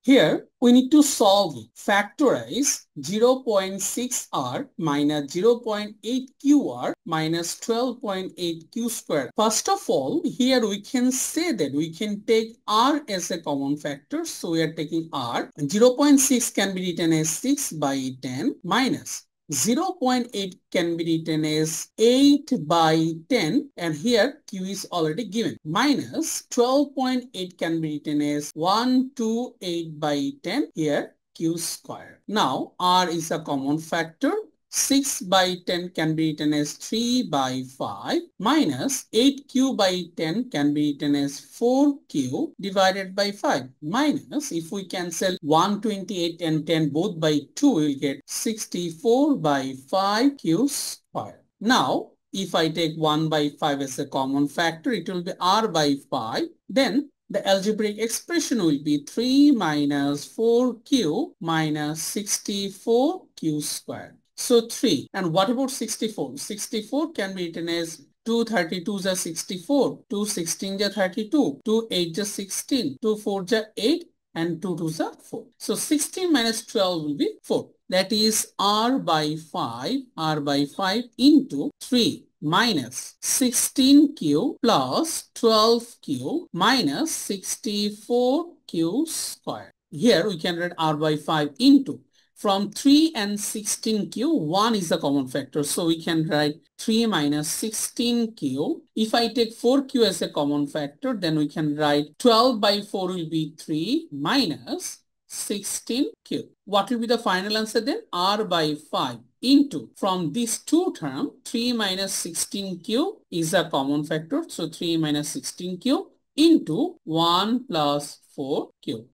Here we need to solve it. Factorize 0.6r minus 0.8qr minus 12.8q square. First of all, here we can say that we can take r as a common factor. So we are taking r. 0.6 can be written as 6 by 10 minus 0.8 can be written as 8 by 10, and here q is already given, minus 12.8 can be written as 128 by 10, here q square. Now r is a common factor. 6 by 10 can be written as 3 by 5 minus 8q by 10 can be written as 4q divided by 5 minus, if we cancel 128 and 10 both by 2, we will get 64 by 5q square. Now if I take 1 by 5 as a common factor, it will be r by 5. Then the algebraic expression will be 3 minus 4q minus 64q square. So 3. And what about 64? 64 can be written as 2 32s are 64, 2 16s are 32, 2 8s are 16, 2 4s are 8, and 2 2s are 4. So 16 minus 12 will be 4. That is r by 5 into 3 minus 16q plus 12q minus 64q square. Here we can write r by 5 into, from 3 and 16q, 1 is the common factor. So we can write 3 minus 16q. If I take 4q as a common factor, then we can write 12 by 4 will be 3 minus 16q. What will be the final answer then? R by 5 into, from these two terms, 3 minus 16q is a common factor. So 3 minus 16q into 1 plus 4q.